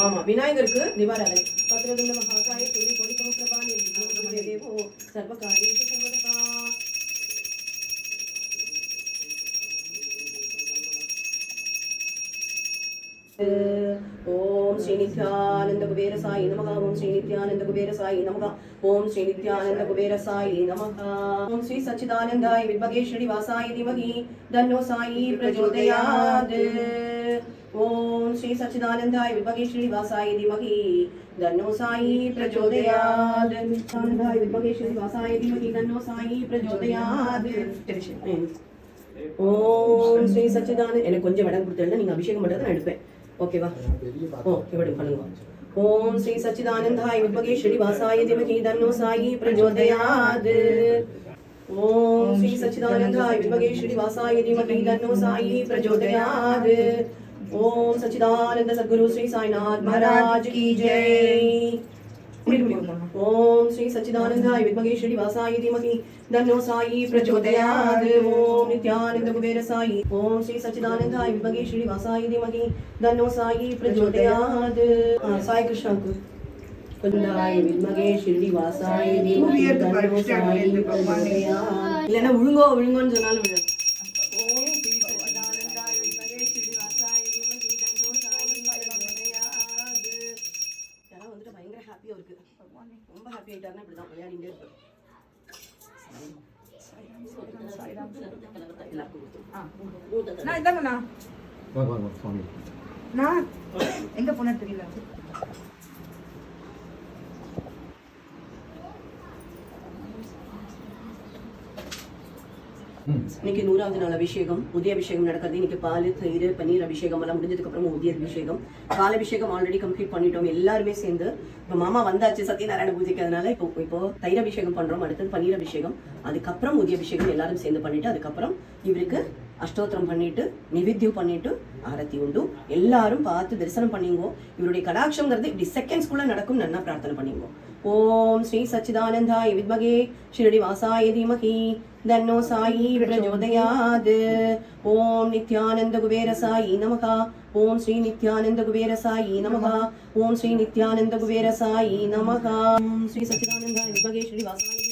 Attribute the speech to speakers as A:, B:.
A: ஆமா விநாயகருக்கு திவாராதனை. பத்ரதுண்ட மகாகாய சூரிய கோடி சமுத்திரபாணி தேவோ சர்வகாரி சர்வதா. ஓம் ஸ்ரீ நித்யானந்த குபேர சாயி நமகா. ஓம் ஸ்ரீ நித்யானந்த குபேர சாயி நமகா. ஓம் ஸ்ரீ நித்யானந்த குபேர சாயி நமகா. ஓம் ஸ்ரீ சச்சிதானந்தாய வித்மகே ஸ்ரீனிவாசாய தீமஹி தன்னோ சாயி பிரச்சோதயாத். ஓம் ஸ்ரீ சச்சிதானந்தாய வித்மகே ஸ்ரீனிவாசாய தீமஹி தன்னோ சாயி பிரச்சோதயாத். சச்சிதானந்தாய வித்மகே ஸ்ரீனிவாசாய தீமஹி தன்னோ சாயி பிரச்சோதயாத். ஓம் ஸ்ரீ சச்சிதானந்த. எனக்கு கொஞ்சம் இடம் கொடுத்தா நீங்க அபிஷேகம் பண்றதை நான் எடுப்பேன். ஓகேவா? இப்படி பண்ணுங்க. ஓம் ஸ்ரீ சச்சிதானந்தாய வித்மகே ஸ்ரீனிவாசாய தீமஹி தன்னோ சாயி பிரச்சோதயாத். ஓம் ஸ்ரீ சச்சிதானந்தாய வித்மகே ஸ்ரீனிவாசாய தீமஹி தன்னோ சாயி பிரச்சோதயாத். ஓம் சச்சிதானந்த சத்குரு ஸ்ரீ சாய்நாத் महाराज की जय. ஓம் ஸ்ரீ சச்சிதானந்தாய வித்மகே ஸ்ரீனிவாசாய தீமஹி தன்னோ சாயி பிரச்சோதயாத். ஓம் நித்யானந்த குபேர சாயி. ஓம் ஸ்ரீ சச்சிதானந்தாய வித்மகே ஸ்ரீனிவாசாய தீமஹி தன்னோ சாயி பிரச்சோதயாத். சாய் கிருஷ்ணாக்கு குந்தாய வித்மகே ஸ்ரீனிவாசாய தீமஹி தன்னோ சாயி பிரச்சோதயாத். இல்லைன்னா விழுங்கோன்னு சொன்னாலும் விழு. ஓம் ஸ்ரீ சச்சிதானந்தாய வித்மகே ஸ்ரீனிவாசாய தீமஹி தன்னோ சாயி பிரச்சோதயாத். யாரா வந்துட்டு பயங்கர ஹாப்பியா இருக்கு. ரொம்ப ஹாப்பி ஆயிட்டாருன்னா இப்படிதான் விளையாடிட்டே இருக்கு.
B: எங்க போன தெரியல.
A: இன்னைக்கு 100வது நாள் அபிஷேகம், உதய அபிஷேகம் நடக்கிறது. இன்னைக்கு பால், தயிர், பன்னீர் அபிஷேகம் எல்லாம் முடிஞ்சதுக்கு அப்புறம் உதய அபிஷேகம். பால் அபிஷேகம் ஆல்ரெடி கம்ப்ளீட் பண்ணிட்டோம் எல்லாருமே சேர்ந்து. இப்போ மாமா வந்தாச்சு சத்யநாராயண பூஜைக்கு, அதனால இப்போ தயிர் அபிஷேகம் பண்றோம். அடுத்தது பன்னீர் அபிஷேகம், அதுக்கப்புறம் உதய அபிஷேகம் எல்லாரும் சேர்ந்து பண்ணிட்டு அதுக்கப்புறம் இவருக்கு அஷ்டோத்திரம் பண்ணிட்டு நிவேத்தியம் பண்ணிட்டு ஆரத்தி உண்டு. எல்லாரும் பார்த்து தரிசனம் பண்ணிங்கோ. இவருடைய கடாட்சம்ங்கிறது இப்படி செகண்ட்ஸ்குள்ள நடக்கும். நல்லா பிரார்த்தனை பண்ணிங்கோ. ஓம் ஸ்ரீ சச்சிதானந்தாய வித்மகே ஸ்ரீனிவாசாய தீமஹி தன்னோ சாயி பிரச்சோதயாத். ஓம் நித்யானந்த குபேர சாயி நமகா. ஓம் ஸ்ரீ நித்யானந்த குபேர சாயி நமகா. ஓம் ஸ்ரீ நித்யானந்த குபேர சாயி நமகா. ஓம் ஸ்ரீ சச்சிதானந்தாய வித்மகே ஸ்ரீனிவாசாய